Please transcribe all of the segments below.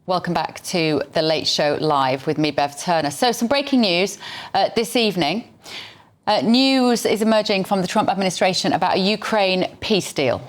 Welcome back to The Late Show Live with me, Bev Turner. So some breaking news this evening. News is emerging from the Trump administration about a Ukraine peace deal.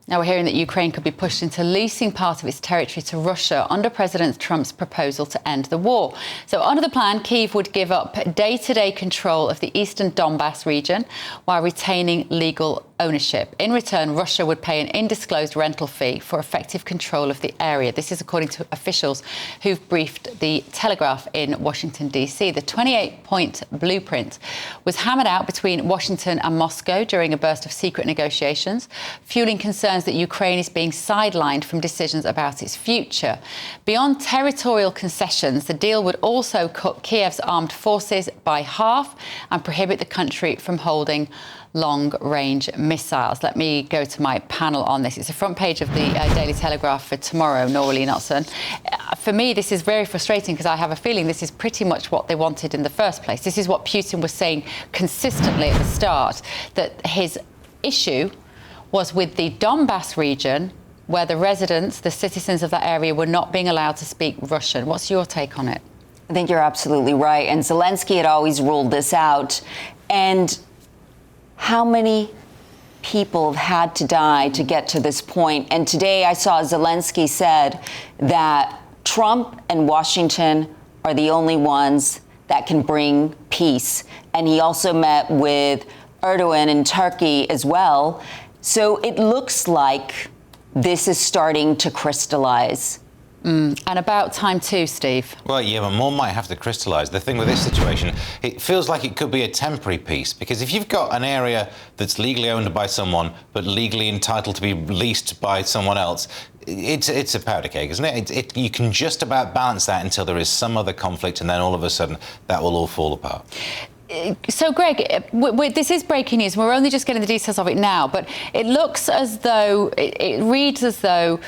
Now, we're hearing that Ukraine could be pushed into leasing part of its territory to Russia under President Trump's proposal to end the war. So under the plan, Kyiv would give up day-to-day control of the eastern Donbass region while retaining legal ownership. In return, Russia would pay an undisclosed rental fee for effective control of the area. This is according to officials who've briefed the Telegraph in Washington, D.C. The 28-point blueprint was hammered out between Washington and Moscow during a burst of secret negotiations, fueling concerns that Ukraine is being sidelined from decisions about its future. Beyond territorial concessions, the deal would also cut Kyiv's armed forces by half and prohibit the country from holding long-range missiles. Let me go to my panel on this. It's the front page of the Daily Telegraph for tomorrow, Norley Knutson. For me, this is very frustrating because I have a feeling this is pretty much what they wanted in the first place. This is what Putin was saying consistently at the start, that his issue was with the Donbass region, where the residents, the citizens of that area, were not being allowed to speak Russian. What's your take on it? I think you're absolutely right. And Zelensky had always ruled this out. And how many people have had to die to get to this point? And today I saw Zelensky said that Trump and Washington are the only ones that can bring peace. And he also met with Erdogan in Turkey as well. So it looks like this is starting to crystallize. And about time too, Steve. Well, yeah, but more might have to crystallise. The thing with this situation, it feels like it could be a temporary peace, because if you've got an area that's legally owned by someone but legally entitled to be leased by someone else, it's a powder keg, isn't it? You can just about balance that until there is some other conflict, and then all of a sudden that will all fall apart. So, Greg, this is breaking news. We're only just getting the details of it now, but it looks as though, it reads as though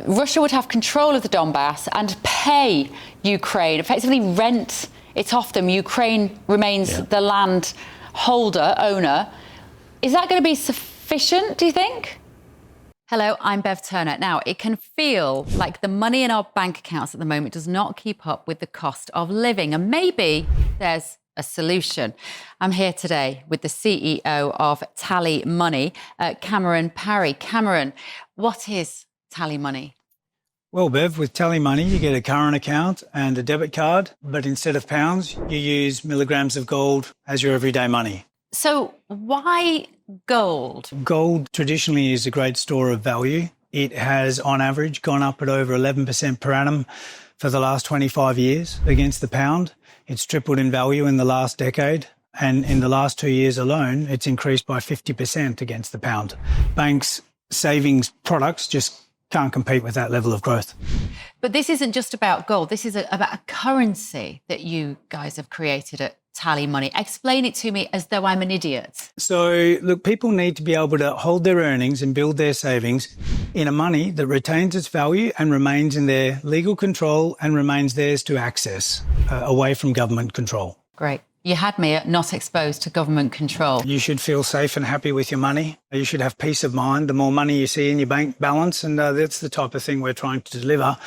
Russia would have control of the Donbass and pay Ukraine, effectively rent it off them. Ukraine remains the land holder, owner. Is that going to be sufficient, do you think? Hello, I'm Bev Turner. Now, it can feel like the money in our bank accounts at the moment does not keep up with the cost of living, and maybe there's a solution. I'm here today with the CEO of TallyMoney, Cameron Parry. Cameron, what is TallyMoney? Well, Bev, with TallyMoney, you get a current account and a debit card, but instead of pounds, you use milligrams of gold as your everyday money. So why gold? Gold traditionally is a great store of value. It has, on average, gone up at over 11% per annum for the last 25 years against the pound. It's tripled in value in the last decade. And in the last 2 years alone, it's increased by 50% against the pound. Banks' savings products just can't compete with that level of growth. But this isn't just about gold. This is about a currency that you guys have created at TallyMoney. Explain it to me as though I'm an idiot. So, look, people need to be able to hold their earnings and build their savings in a money that retains its value and remains in their legal control and remains theirs to access, away from government control. Great. You had me at not exposed to government control. You should feel safe and happy with your money. You should have peace of mind. The more money you see in your bank balance, and that's the type of thing we're trying to deliver,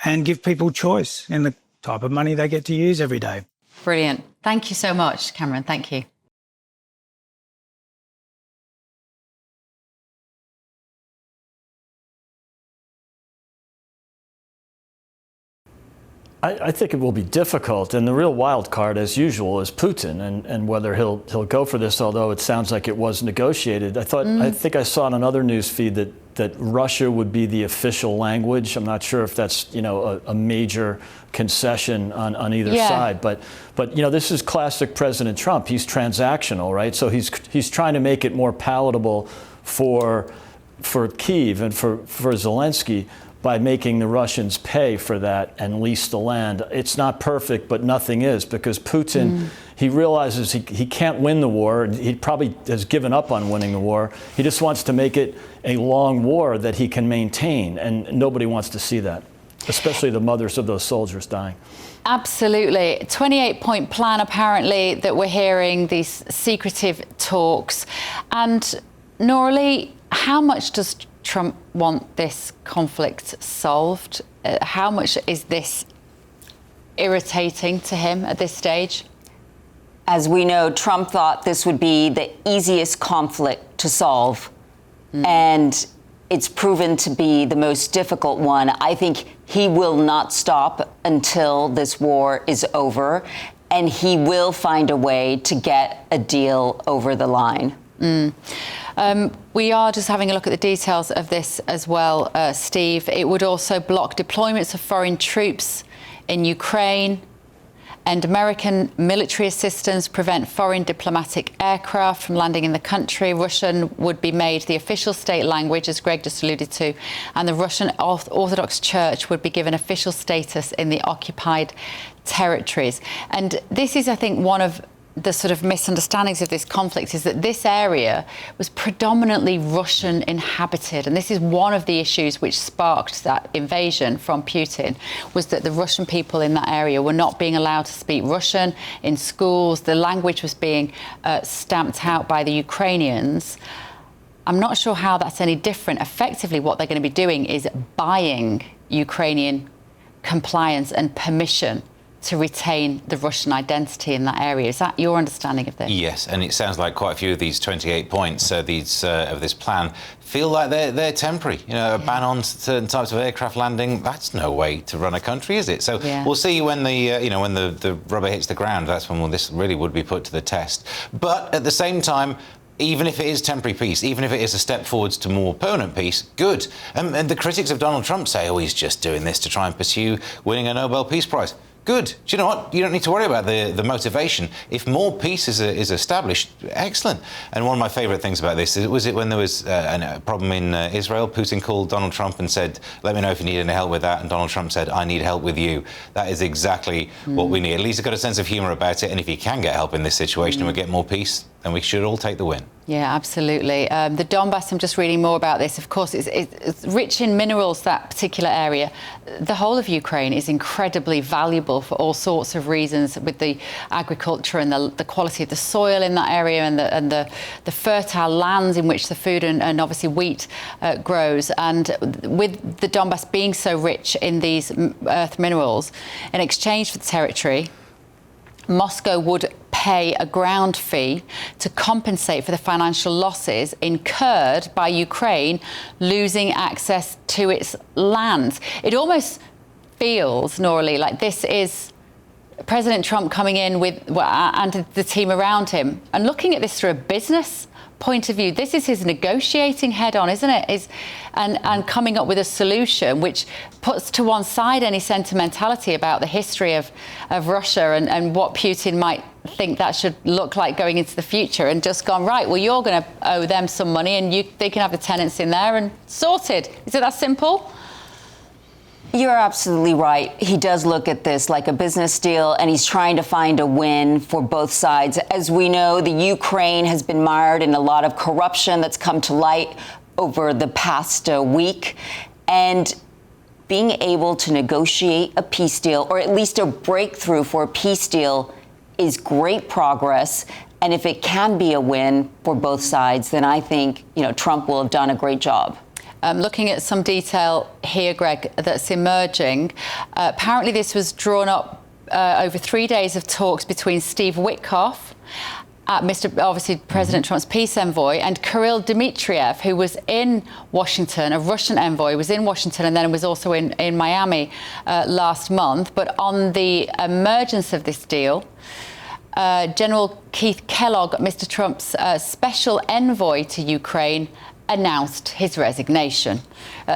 and give people choice in the type of money they get to use every day. Brilliant. Thank you so much, Cameron. Thank you. I think it will be difficult, and the real wild card, as usual, is Putin, and whether he'll go for this. Although it sounds like it was negotiated, I think I saw in another news feed that Russia would be the official language. I'm not sure if that's a major concession on either side, but this is classic President Trump. He's transactional, right? So he's trying to make it more palatable for Kyiv and for Zelensky by making the Russians pay for that and lease the land. It's not perfect, but nothing is, because Putin, he realizes he can't win the war, and he probably has given up on winning the war. He just wants to make it a long war that he can maintain, and nobody wants to see that, especially the mothers of those soldiers dying. Absolutely. 28-point plan, apparently, that we're hearing, these secretive talks. And Norley, How much does Trump want this conflict solved? How much is this irritating to him at this stage? As we know, Trump thought this would be the easiest conflict to solve, and it's proven to be the most difficult one. I think he will not stop until this war is over, and he will find a way to get a deal over the line. We are just having a look at the details of this as well, Steve. It would also block deployments of foreign troops in Ukraine, and American military assistance, prevent foreign diplomatic aircraft from landing in the country. Russian would be made the official state language, as Greg just alluded to, and the Russian Orthodox Church would be given official status in the occupied territories. And this is, I think, one of the sort of misunderstandings of this conflict, is that this area was predominantly Russian inhabited. And this is one of the issues which sparked that invasion from Putin, was that the Russian people in that area were not being allowed to speak Russian in schools. The language was being stamped out by the Ukrainians. I'm not sure how that's any different. Effectively, what they're going to be doing is buying Ukrainian compliance and permission to retain the Russian identity in that area. Is that your understanding of this? Yes, and it sounds like quite a few of these 28 points of this plan feel like they're temporary. You know, a ban on certain types of aircraft landing, that's no way to run a country, is it? So we'll see when the rubber hits the ground. That's when this really would be put to the test. But at the same time, even if it is temporary peace, even if it is a step forwards to more permanent peace, good. And the critics of Donald Trump say, oh, he's just doing this to try and pursue winning a Nobel Peace Prize. Good. Do you know what? You don't need to worry about the motivation. If more peace is established, excellent. And one of my favourite things about this was when there was a problem in Israel. Putin called Donald Trump and said, let me know if you need any help with that. And Donald Trump said, I need help with you. That is exactly what we need. At least he's got a sense of humour about it. And if he can get help in this situation and we get more peace, then we should all take the win. Yeah, absolutely. The Donbass, I'm just reading more about this. Of course, it's rich in minerals, that particular area. The whole of Ukraine is incredibly valuable for all sorts of reasons, with the agriculture and the quality of the soil in that area, and the fertile lands in which the food and obviously wheat grows. And with the Donbass being so rich in these earth minerals, in exchange for the territory, Moscow would pay a ground fee to compensate for the financial losses incurred by Ukraine losing access to its lands. It almost feels, Noralie, like this is President Trump coming in with and the team around him and looking at this through a business point of view. This is his negotiating head on, isn't it? And coming up with a solution which puts to one side any sentimentality about the history of Russia and what Putin might think that should look like going into the future, and just gone, right, well, you're going to owe them some money and they can have the tenants in there and sorted. Is it that simple? You're absolutely right. He does look at this like a business deal, and he's trying to find a win for both sides. As we know, the Ukraine has been mired in a lot of corruption that's come to light over the past week. And being able to negotiate a peace deal, or at least a breakthrough for a peace deal, is great progress. And if it can be a win for both sides, then I think, Trump will have done a great job. Looking at some detail here, Greg, that's emerging. Apparently this was drawn up over 3 days of talks between Steve Witkoff, obviously President Trump's peace envoy, and Kirill Dmitriev, who was in Washington, a Russian envoy, was in Washington and then was also in Miami last month. But on the emergence of this deal, General Keith Kellogg, Mr. Trump's special envoy to Ukraine, announced his resignation,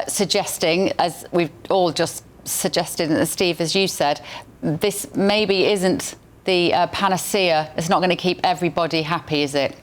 suggesting, as we've all just suggested, and Steve, as you said, this maybe isn't the panacea. It's not going to keep everybody happy, is it?